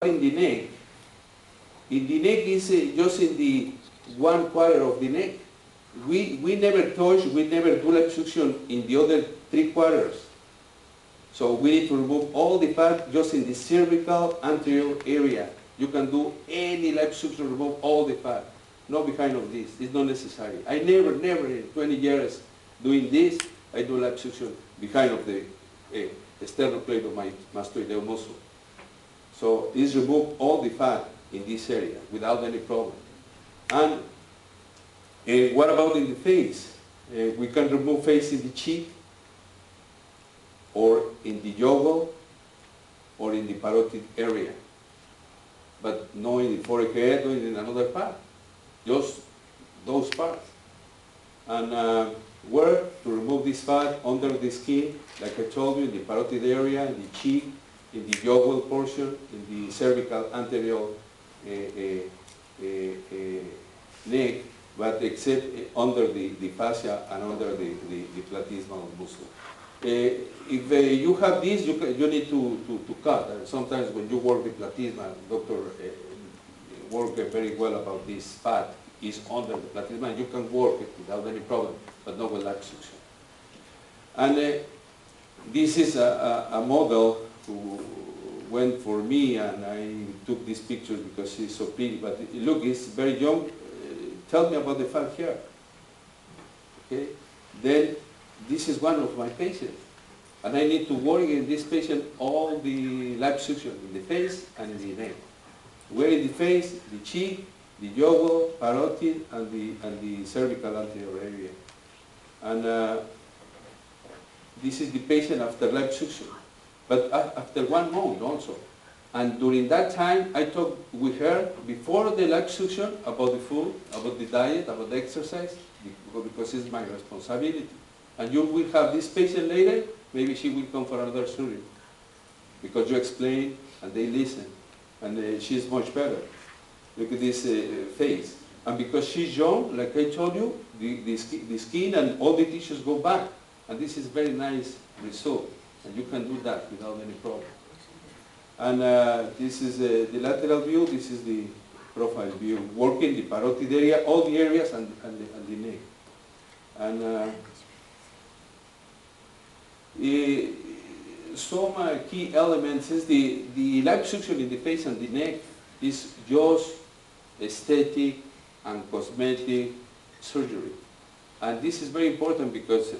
in the neck, is just in the 1/4 of the neck. We never touch, we never do liposuction in the other 3/4. So we need to remove all the fat just in the cervical anterior area. You can do any liposuction, remove all the fat. No behind of this, it's not necessary. I never in 20 years doing this, I do liposuction behind of the sternocleidomastoideo of my mastoideo muscle. So this remove all the fat in this area without any problem. And what about in the face? We can remove face in the cheek, or in the jugular, or in the parotid area. But no in the forehead or in another part. Just those parts. And where to remove this fat? Under the skin, like I told you, in the parotid area, in the cheek, in the jugular portion, in the cervical anterior neck, but except under the fascia and under the platysmal muscle. If you have this, you need to cut. Sometimes when you work the platysma, doctor work very well about this fat is under the platysma. You can work it without any problem, but not with liposuction. And this is a model who went for me, and I took this picture because she's so pretty. But look, it's very young. Tell me about the fat here. Okay, then this is one of my patients, and I need to work in this patient all the liposuction in the face and in the neck. Where in the face, the cheek, the jugular, parotid, and the cervical anterior area. And this is the patient after liposuction, but after 1 month also. And during that time, I talked with her before the liposuction about the food, about the diet, about the exercise, because it's my responsibility. And you will have this patient later, maybe she will come for another surgery, because you explain and they listen, and she's much better. Look at this face. And because she's young, like I told you, the skin and all the tissues go back. And this is very nice result. And you can do that without any problem. And this is the lateral view, this is the profile view, working the parotid area, all the areas, and the neck. And some key elements is the liposuction in the face and the neck is just aesthetic and cosmetic surgery. And this is very important because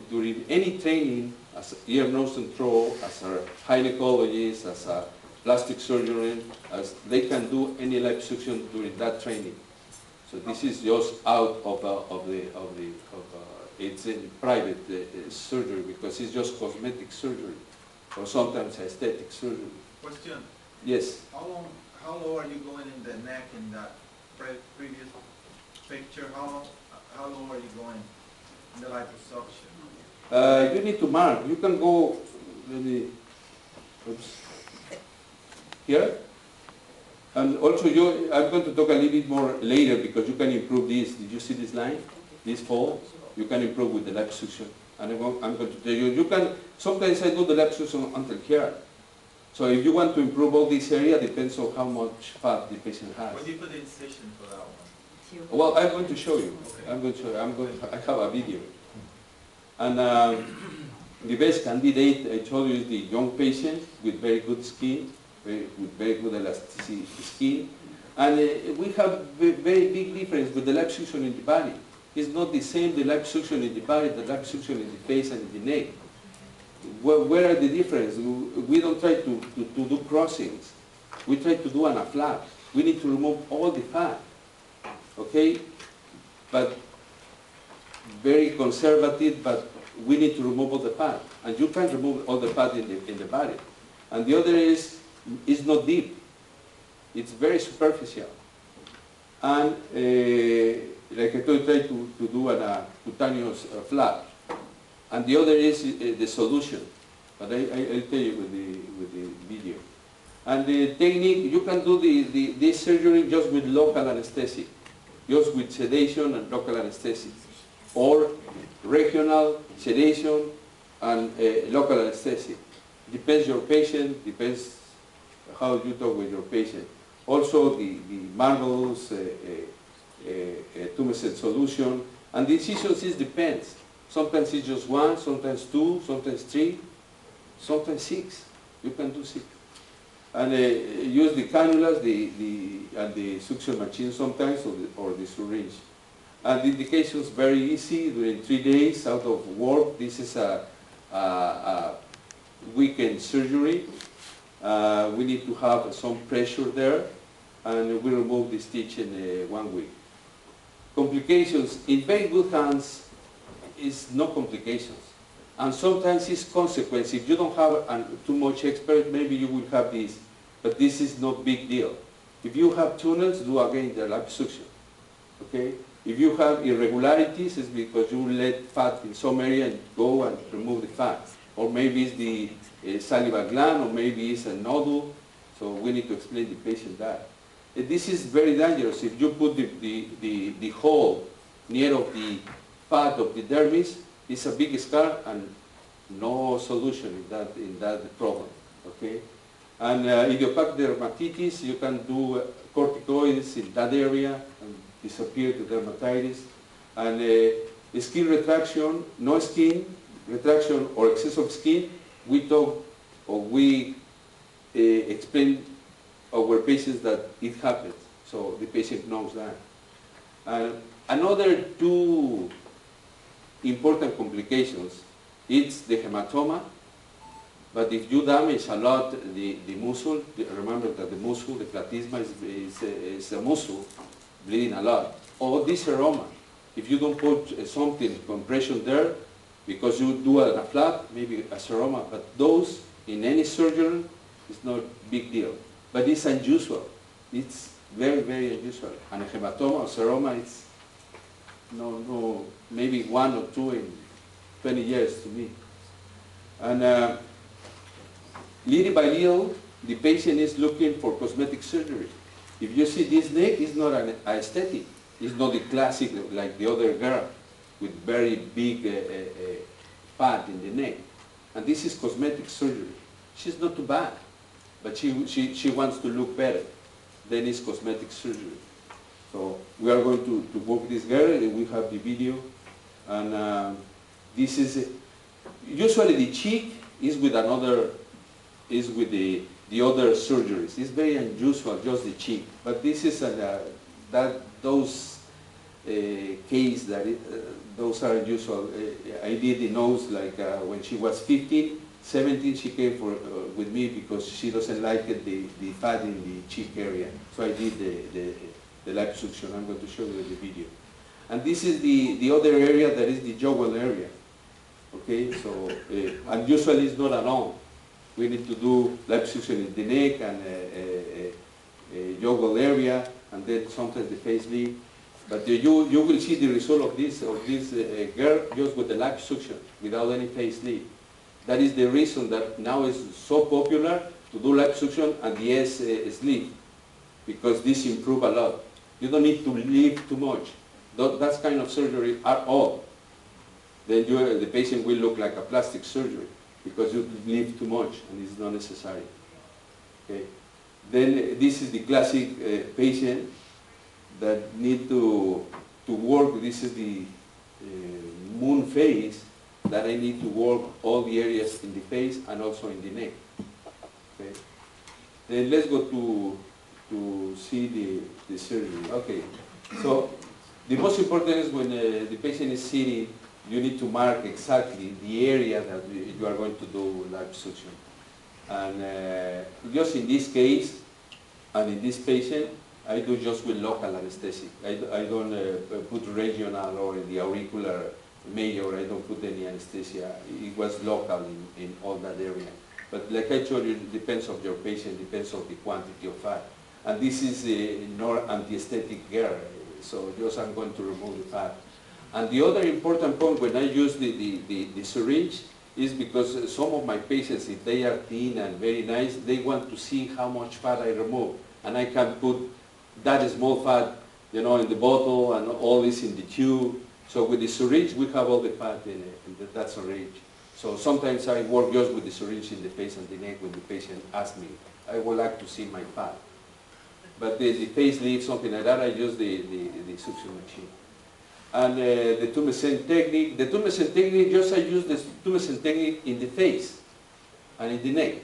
during any training, as ear, nose, and throat, as a gynecologist, as a plastic surgeon, as they can do any liposuction during that training. So this is just out of it's in private surgery because it's just cosmetic surgery, or sometimes aesthetic surgery. Question. Yes. How low are you going in the neck in that previous picture? How low are you going in the liposuction? You need to mark. You can go maybe here. And also, I'm going to talk a little bit more later because you can improve this. Did you see this line? This fold? You can improve with the liposuction. And I'm going to tell you, you can, sometimes I do the liposuction until here. So if you want to improve all this area, depends on how much fat the patient has. When do you put the incision for that one? Well, I'm going to show you. Okay. I'm going to show you. I have a video. And the best candidate, I told you, is the young patient with very good skin, with very good elasticity skin. And we have very big difference with the liposuction in the body. It's not the same, the liposuction in the body, the liposuction in the face and in the neck. Where are the differences? We don't try to do crossings. We try to do a flap. We need to remove all the fat. Okay? But very conservative, but we need to remove all the fat. And you can remove all the fat in the body. And the other is, it's not deep. It's very superficial. And like I told you, try to do a cutaneous flap. And the other is the solution. But I'll tell you with the video. And the technique, you can do this surgery just with local anesthetic. Just with sedation and local anesthetic. Or regional sedation and local anesthetic. Depends your patient, depends how you talk with your patient. Also the marbles, tumescent solution, and the incisions is depends. Sometimes it's just one, sometimes two, sometimes three, sometimes six. You can do six. And use the cannulas and the suction machine sometimes, or the syringe. And the indication is very easy. During 3 days out of work, this is a weekend surgery. We need to have some pressure there, and we remove the stitch in 1 week. Complications, in very good hands, is no complications. And sometimes it's consequence. If you don't have too much expert, maybe you will have this. But this is not big deal. If you have tunnels, do again the liposuction. Okay? If you have irregularities, it's because you let fat in some area and go and remove the fat. Or maybe it's the saliva gland, or maybe it's a nodule. So we need to explain the patient that. This is very dangerous. If you put the hole near of the fat of the dermis, it's a big scar and no solution in that problem. Okay? And idiopathic dermatitis, you can do corticoids in that area and disappear the dermatitis. And skin retraction, no skin retraction or excess of skin, we talk or we explain our patients that it happens, so the patient knows that. Another two important complications, it's the hematoma, but if you damage a lot the muscle, remember that the muscle, the platysma is a muscle bleeding a lot. Or this seroma, if you don't put something, compression there, because you do a flap, maybe a seroma, but those in any surgery is not big deal. But it's unusual. It's very, very unusual. And a hematoma or seroma, it's no, maybe 1 or 2 in 20 years to me. And little by little, the patient is looking for cosmetic surgery. If you see this neck, it's not an aesthetic. It's not the classic like the other girl with very big fat in the neck. And this is cosmetic surgery. She's not too bad, but she wants to look better. Then it's cosmetic surgery. So we are going to work this girl, and we have the video. And this is, usually the cheek is with another, is with the other surgeries. It's very unusual, just the cheek. But this is those case that those are unusual. I did the nose like when she was 15, 17, she came with me because she doesn't like the fat in the cheek area. So I did the liposuction. I'm going to show you the video. And this is the other area that is the jugular area. Okay, so, and usually it's not alone. We need to do liposuction in the neck and jugular area, and then sometimes the face leaf. But you will see the result of this girl just with the liposuction, without any face leaf. That is the reason that now it's so popular to do liposuction and the S sleeve, because this improves a lot. You don't need to leave too much. That kind of surgery at all. Then the patient will look like a plastic surgery because you leave too much and it's not necessary. Okay. Then this is the classic patient that need to work. This is the moon face that I need to work all the areas in the face and also in the neck. Okay. Then let's go to see the surgery. Okay. So the most important is when the patient is sitting, you need to mark exactly the area that you are going to do liposuction. And just in this case, and in this patient, I do just with local anesthetic. I don't put regional or in the auricular major, I don't put any anesthesia. It was local in all that area. But like I told you, it depends on your patient, depends on the quantity of fat. And this is a not anti-aesthetic girl, so just I'm going to remove the fat. And the other important point when I use the syringe is because some of my patients, if they are thin and very nice, they want to see how much fat I remove. And I can put that small fat, in the bottle and all this in the tube. So with the syringe, we have all the fat in that syringe. So sometimes I work just with the syringe in the face and the neck when the patient asks me I would like to see my fat. But the facelift, something like that, I use the suction machine. And the tumescent technique, just I use the tumescent technique in the face and in the neck.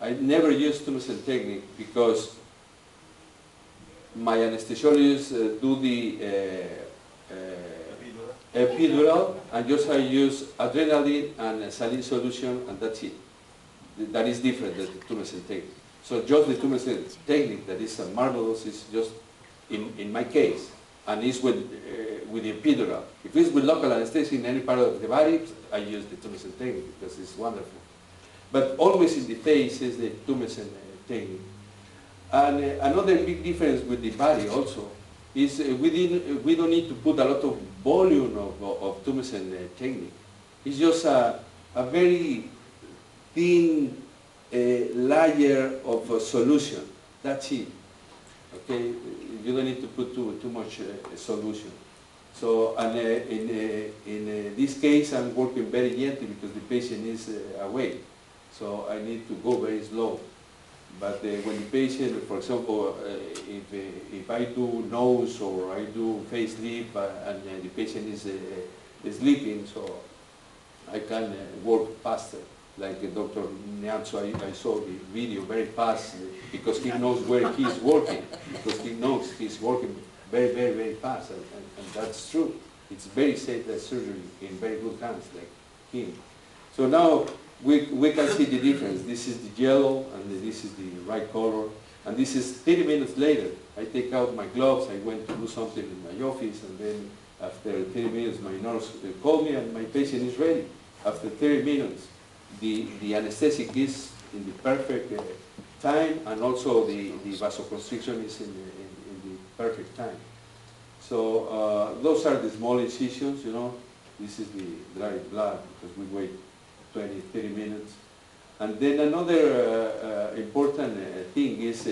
I never use tumescent technique because my anesthesiologist do the epidural, and just I use adrenaline and saline solution, and that's it. That is different than the tumescent technique. So just the tumescent technique that is marvelous is just in my case, and it's with the epidural. If it's with local anesthesia in any part of the body, I use the tumescent technique because it's wonderful. But always in the face is the tumescent technique. And another big difference with the body also is we don't need to put a lot of volume of tumescent technique. It's just a very thin layer of solution. That's it. Okay, you don't need to put too much solution. So, and in this case, I'm working very gently because the patient is awake. So I need to go very slow. But when the patient, for example, if I do nose or I do facelift and the patient is sleeping, so I can work faster. Like Dr. Nianzo, I saw the video very fast because he knows where he's working, because he knows he's working very, very, very fast, and that's true. It's very safe surgery in very good hands like him. So now we can see the difference. This is the yellow and this is the right color, and this is 30 minutes later. I take out my gloves, I went to do something in my office, and then after 30 minutes my nurse called me and my patient is ready. After 30 minutes, the anesthetic is in the perfect time, and also the vasoconstriction is in the perfect time. So those are the small incisions, you know. This is the dry blood because we wait 20, 30 minutes. And then another important thing is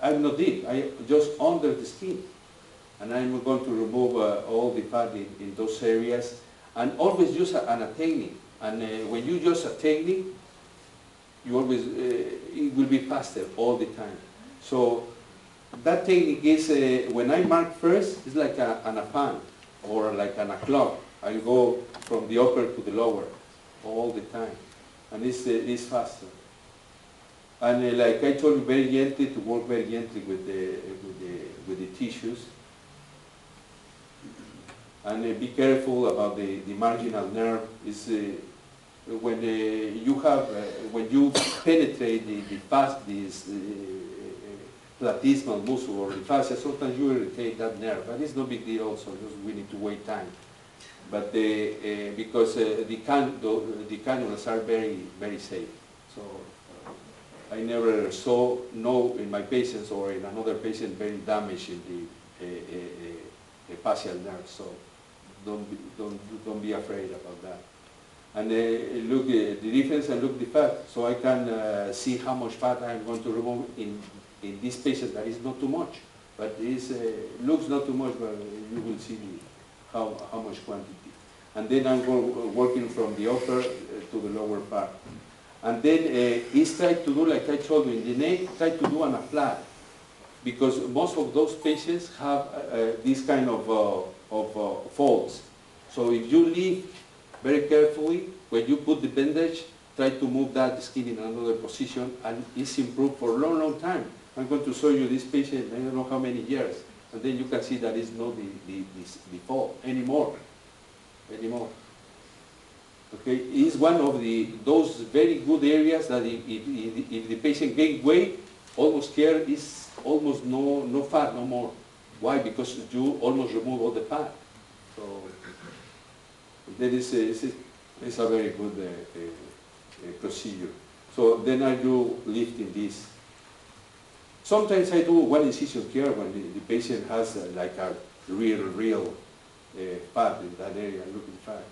I'm not deep, I just under the skin. And I'm going to remove all the fat in those areas, and always use a technique. And when you use a technique, you always, it will be faster all the time. So that technique is, when I mark first, it's like an fan or like a clock. I go from the upper to the lower all the time, and it's faster. And like I told you, very gently, to work very gently with the tissues. And be careful about the marginal nerve. Is when when you penetrate the platysmal muscle or the fascia, sometimes you irritate that nerve, but it's no big deal. Also, just we need to wait time. But because the cannulas are very, very safe. So I never saw in my patients or in another patient very damage in the facial nerve. So don't be afraid about that. And look the difference and look the fat. So I can see how much fat I'm going to remove in this patient. That is not too much, but it looks not too much, but you will see how much quantity. And then I'm working from the upper to the lower part. And then is try to do, like I told you, in the neck, try to do an flat. Because most of those patients have this kind of folds. So if you leave very carefully, when you put the bandage, try to move that skin in another position, and it's improved for a long, long time. I'm going to show you this patient, I don't know how many years, and then you can see that it's not the fold anymore. Okay, it's one of those very good areas that if the patient gains weight, almost here is almost no fat no more. Why? Because you almost remove all the fat. So that is a very good procedure. So then I do lifting this. Sometimes I do one incision here when the patient has like a real fat in that area. Look at the fat.